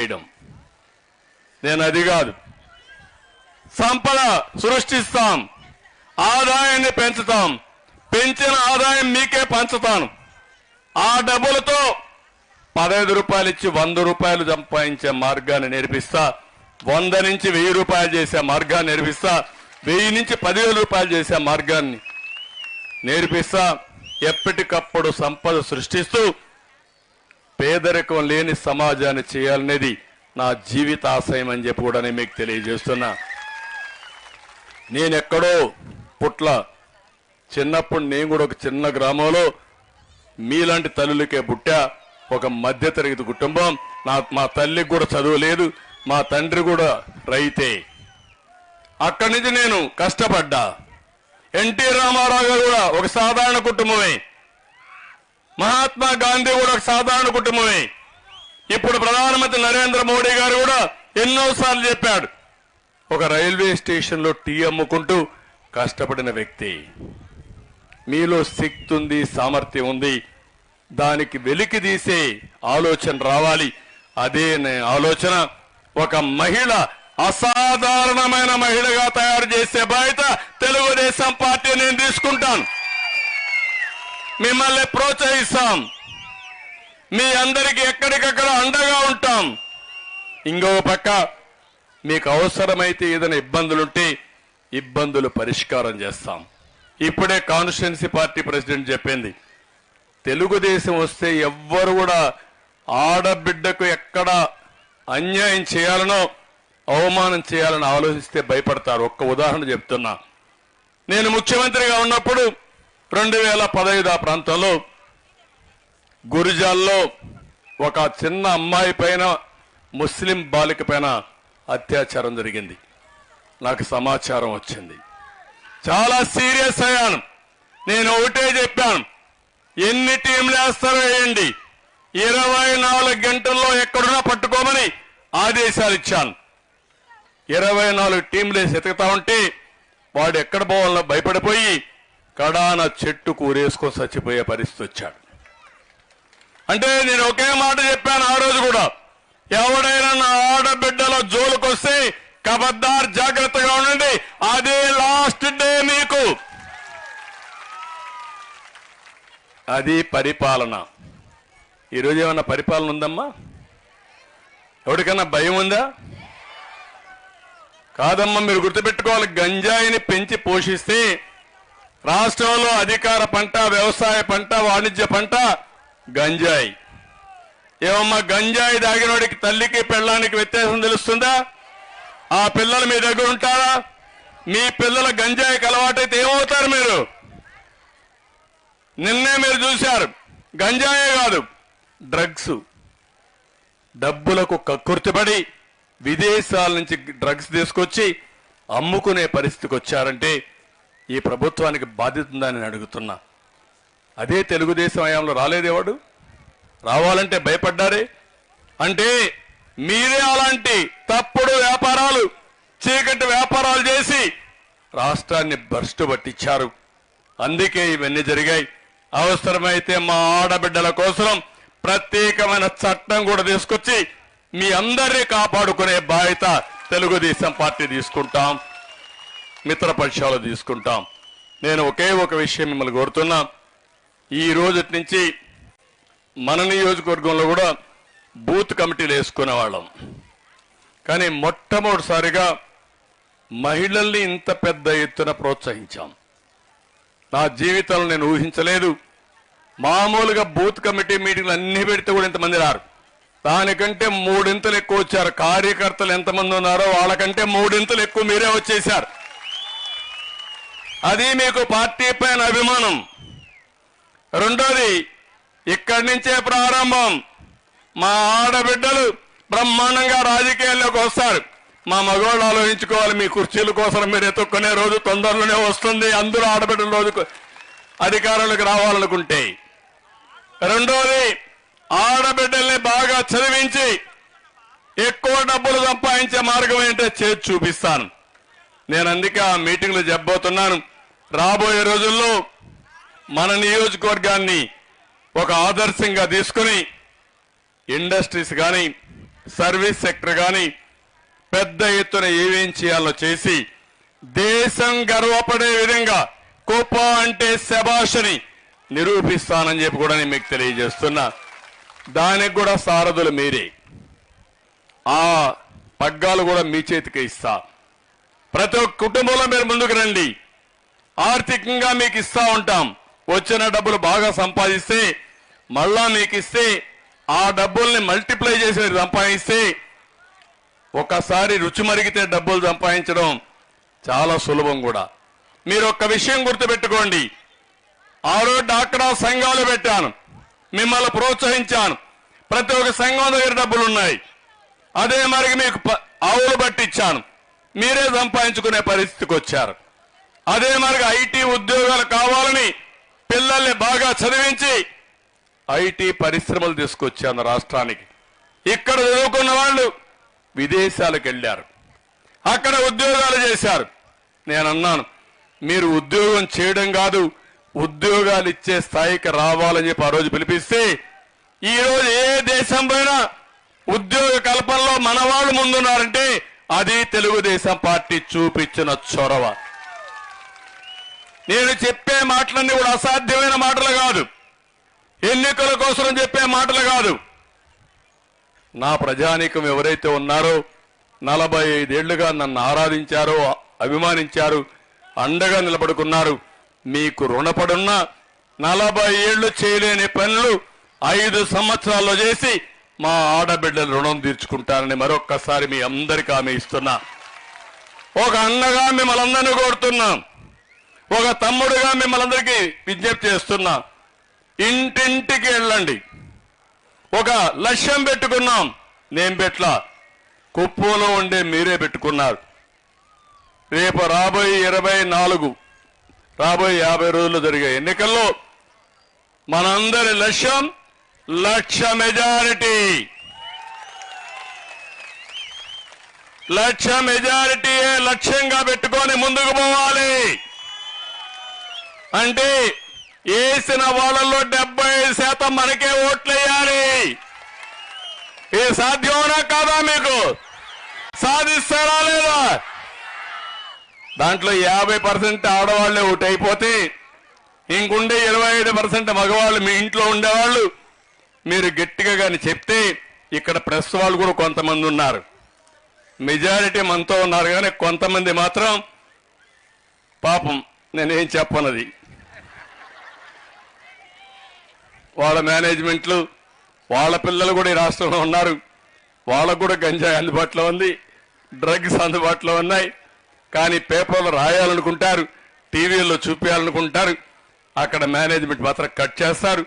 చేయడం. నేను అది కాదు, సంపద సృష్టిస్తాం, ఆదాయాన్ని పెంచుతాం, పెంచిన ఆదాయం మీకే పంచుతాను. ఆ డబ్బులతో 15 రూపాయలు ఇచ్చి 100 రూపాయలు సంపాదించే మార్గాన్ని నేర్పిస్తా, 100 నుంచి 1000 రూపాయలు చేసే మార్గాన్ని నేర్పిస్తా, 1000 నుంచి 10,000 రూపాయలు చేసే మార్గాన్ని నేర్పిస్తా. ఎప్పటికప్పుడు సంపద సృష్టిస్తూ పేదరికం లేని సమాజాన్ని చేయాలనేది నా జీవిత ఆశయం అని చెప్పి కూడా నేను మీకు తెలియజేస్తున్నా. నేనెక్కడో పుట్ల, చిన్నప్పుడు నేను కూడా ఒక చిన్న గ్రామంలో మీలాంటి తల్లులకే పుట్టా. ఒక మధ్యతరగతి కుటుంబం. మా తల్లికి కూడా చదువు లేదు, మా తండ్రి కూడా రైతే. అక్కడి నుంచి నేను కష్టపడ్డా. ఎన్టీ రామారావు గారు కూడా ఒక సాధారణ కుటుంబమే, మహాత్మా గాంధీ కూడా ఒక సాధారణ కుటుంబమే. ఇప్పుడు ప్రధానమంత్రి నరేంద్ర మోడీ గారు కూడా ఎన్నోసార్లు చెప్పాడు, ఒక రైల్వే స్టేషన్లో టీ అమ్ముకుంటూ కష్టపడిన వ్యక్తి. మీలో శక్తి ఉంది, సామర్థ్యం ఉంది, దానికి వెలికి తీసే ఆలోచన రావాలి. అదే ఆలోచన ఒక మహిళ, అసాధారణమైన మహిళగా తయారు చేసే బాధ్యత తెలుగుదేశం పార్టీ నేను తీసుకుంటాను. మిమ్మల్ని ప్రోత్సహిస్తాం, మీ అందరికీ ఎక్కడికక్కడ అండగా ఉంటాం. ఇంకో పక్క మీకు అవసరమైతే ఏదైనా ఇబ్బందులుంటే ఇబ్బందులు పరిష్కారం చేస్తాం. ఇప్పుడే కాన్స్టిట్యున్సీ పార్టీ ప్రెసిడెంట్ చెప్పింది, తెలుగుదేశం వస్తే ఎవ్వరు కూడా ఆడబిడ్డకు ఎక్కడ అన్యాయం చేయాలనో అవమానం చేయాలని ఆలోచిస్తే భయపడతారు. ఒక్క ఉదాహరణ చెప్తున్నా. నేను ముఖ్యమంత్రిగా ఉన్నప్పుడు 2015 ఆ ప్రాంతంలో గురిజాల్లో ఒక చిన్న అమ్మాయి పైన, ముస్లిం బాలిక పైన అత్యాచారం జరిగింది. నాకు సమాచారం వచ్చింది. చాలా సీరియస్ అయ్యాను. నేను ఒకటే చెప్పాను, ఎన్ని టీంలు వేస్తారో వేయండి, 24 గంటల్లో ఎక్కడున్నా పట్టుకోమని ఆదేశాలు ఇచ్చాను. 24 టీంలు వేసి ఎతుకుతా ఉంటే వాడు ఎక్కడ పోవాలో భయపడిపోయి కడాన చెట్టు కూరేసుకొని చచ్చిపోయే పరిస్థితి వచ్చాడు. అంటే నేను ఒకే మాట చెప్పాను ఆ రోజు కూడా, ఎవడైనా నా ఆడబిడ్డల జోలుకొస్తే ఖబర్దార్, జాగ్రత్తగా ఉండండి, అదే లాస్ట్ డే మీకు. అది పరిపాలన. ఈరోజు ఏమన్నా పరిపాలన ఉందమ్మా? ఎవరికన్నా భయం ఉందా? కాదమ్మా, మీరు గుర్తుపెట్టుకోవాలి, గంజాయిని పెంచి పోషిస్తే రాష్ట్రంలో అధికార పంట, వ్యవసాయ పంట, వాణిజ్య పంట గంజాయి. ఏమమ్మా, గంజాయి దాగినోడికి తల్లికి పెళ్ళానికి వ్యత్యాసం తెలుస్తుందా? ఆ పిల్లలు మీ దగ్గర ఉంటారా? మీ పిల్లల గంజాయికి అలవాటైతే ఏమవుతారు మీరు? నిన్నే మీరు చూశారు, గంజాయే కాదు, డ్రగ్స్. డబ్బులకు కక్కుర్తిపడి విదేశాల నుంచి డ్రగ్స్ తీసుకొచ్చి అమ్ముకునే పరిస్థితికి వచ్చారంటే ఈ ప్రభుత్వానికి బాధ్యత ఉందని నేను అడుగుతున్నా. అదే తెలుగుదేశం హయాంలో రాలేదేవాడు? రావాలంటే భయపడ్డారే. అంటే మీరే అలాంటి తప్పుడు వ్యాపారాలు, చీకటి వ్యాపారాలు చేసి రాష్ట్రాన్ని భ్రష్టు పట్టించారు. అందుకే ఇవన్నీ జరిగాయి. అవసరమైతే మా ఆడబిడ్డల కోసం ప్రత్యేకమైన చట్టం కూడా తీసుకొచ్చి మీ అందరినీ కాపాడుకునే బాధ్యత తెలుగుదేశం పార్టీ తీసుకుంటాం, మిత్రపక్షాలు తీసుకుంటాం. నేను ఒకే ఒక విషయం మిమ్మల్ని కోరుతున్నా, ఈ రోజు నుంచి మన నియోజకవర్గంలో కూడా బూత్ కమిటీలు వేసుకునేవాళ్ళం. కానీ మొట్టమొదటిసారిగా మహిళల్ని ఇంత పెద్ద ఎత్తున ప్రోత్సహించాం. నా జీవితంలో నేను ఊహించలేదు. మామూలుగా బూత్ కమిటీ మీటింగ్లు అన్ని పెడితే కూడా ఇంతమంది రారు. దానికంటే 3 ఎక్కువ వచ్చారు. కార్యకర్తలు ఎంతమంది ఉన్నారో వాళ్ళకంటే 3 ఎక్కువ మీరే వచ్చేశారు. అది మీకు పార్టీ పైన అభిమానం. రెండోది, ఇక్కడి నుంచే ప్రారంభం. మా ఆడబిడ్డలు బ్రహ్మాండంగా రాజకీయాల్లోకి వస్తారు. మా మగవాళ్ళు ఆలోచించుకోవాలి, మీ కుర్చీల కోసం మీరు ఎత్తుక్కునే రోజు తొందరలోనే వస్తుంది. అందరూ ఆడబిడ్డల రోజు అధికారంలోకి రావాలనుకుంటే. రెండోది, ఆడబిడ్డల్ని బాగా చదివించి ఎక్కువ డబ్బులు సంపాదించే మార్గం ఏంటో చేసి చూపిస్తాను. నేను అందుకే ఆ మీటింగ్లో చెప్పబోతున్నాను. రాబోయే రోజుల్లో మన నియోజకవర్గాన్ని ఒక ఆదర్శంగా తీసుకుని ఇండస్ట్రీస్ కానీ, సర్వీస్ సెక్టర్ కానీ పెద్ద ఎత్తున ఏమేం చేయాలో చేసి దేశం గర్వపడే విధంగా కుప్ప అంటే శభాషని నిరూపిస్తానని చెప్పి కూడా నేను మీకు తెలియజేస్తున్నా. దానికి కూడా సారథులు మీరే. ఆ పగ్గాలు కూడా మీ చేతికి ఇస్తా. ప్రతి ఒక్క కుటుంబంలో మీరు ముందుకు రండి. ఆర్థికంగా మీకు ఇస్తా ఉంటాం. వచ్చిన డబ్బులు బాగా సంపాదిస్తే మళ్ళా మీకు ఇస్తే ఆ డబ్బుల్ని మల్టిప్లై చేసి సంపాదిస్తే ఒకసారి రుచి మరిగితే డబ్బులు సంపాదించడం చాలా సులభం కూడా. మీరు ఒక్క విషయం గుర్తుపెట్టుకోండి. ఆ రోజు డాక్రా సంఘాలు పెట్టాను, మిమ్మల్ని ప్రోత్సహించాను. ప్రతి ఒక్క సంఘం దగ్గర డబ్బులు ఉన్నాయి. అదే మరి మీకు ఆవులు పట్టించాను, మీరే సంపాదించుకునే పరిస్థితికి వచ్చారు. అదే మరి ఐటీ ఉద్యోగాలు కావాలని పిల్లల్ని బాగా చదివించి ఐటీ పరిశ్రమలు తీసుకొచ్చాను రాష్ట్రానికి. ఇక్కడ చదువుకున్న వాళ్ళు విదేశాలకు వెళ్ళారు, అక్కడ ఉద్యోగాలు చేశారు. నేను అన్నాను, మీరు ఉద్యోగం చేయడం కాదు, ఉద్యోగాలు ఇచ్చే స్థాయికి రావాలని చెప్పి ఆ రోజు పిలిపిస్తే ఈ రోజు ఏ దేశం పైన ఉద్యోగ కల్పనలో మన వాళ్ళు ముందున్నారంటే అది తెలుగుదేశం పార్టీ చూపించిన చొరవ. నేను చెప్పే మాటలన్నీ కూడా అసాధ్యమైన మాటలు కాదు, ఎన్నికల కోసం చెప్పే మాటలు కాదు. నా ప్రజానీకం ఎవరైతే ఉన్నారో 45 ఏళ్లుగా నన్ను ఆరాధించారో, అభిమానించారు, అండగా నిలబడుకున్నారు, మీకు రుణపడున్న 40 ఏళ్లు చేయలేని పనులు 5 సంవత్సరాల్లో చేసి మా ఆడబిడ్డలు రుణం తీర్చుకుంటారని మరొక్కసారి మీ అందరికీ హామీ ఇస్తున్నా. ఒక అన్నగా మిమ్మల్ని అందరినీ కోరుతున్నాం, ఒక తమ్ముడుగా మిమ్మల్ని అందరికీ విజ్ఞప్తి చేస్తున్నా. ఇంటింటికి వెళ్ళండి. ఒక లక్ష్యం పెట్టుకున్నాం, నేను పెట్లా, కుప్పంలో ఉండే మీరే పెట్టుకున్నారు. రేపు రాబోయే 24 రాబోయే 50 రోజుల్లో జరిగే ఎన్నికల్లో మనందరి లక్ష్యం 1,00,000 మెజారిటీ. 1,00,000 మెజారిటీయే లక్ష్యంగా పెట్టుకొని ముందుకు పోవాలి. అంటే వేసిన వాళ్ళల్లో 75% మనకే ఓట్లేయాలి. ఇది సాధ్యమేనా కాదా? మీకు సాధిస్తారా లేదా? దాంట్లో 50% ఆడవాళ్లే ఓటైపోతే ఇంకుండే 25% మగవాళ్ళు మీ ఇంట్లో ఉండేవాళ్ళు. మీరు గట్టిగా కానీ చెప్తే ఇక్కడ ప్రెస్ వాళ్ళు కూడా కొంతమంది ఉన్నారు, మెజారిటీ మనతో ఉన్నారు, కానీ కొంతమంది మాత్రం పాపం నేనేం చెప్పనది, వాళ్ళ మేనేజ్మెంట్లు వాళ్ళ పిల్లలు కూడా ఈ రాష్ట్రంలో ఉన్నారు. వాళ్ళకు కూడా గంజాయి అందుబాటులో ఉంది, డ్రగ్స్ అందుబాటులో ఉన్నాయి. కానీ పేపర్లో రాయాలనుకుంటారు, టీవీల్లో చూపించాలనుకుంటారు, అక్కడ మేనేజ్మెంట్ మాత్రం కట్ చేస్తారు.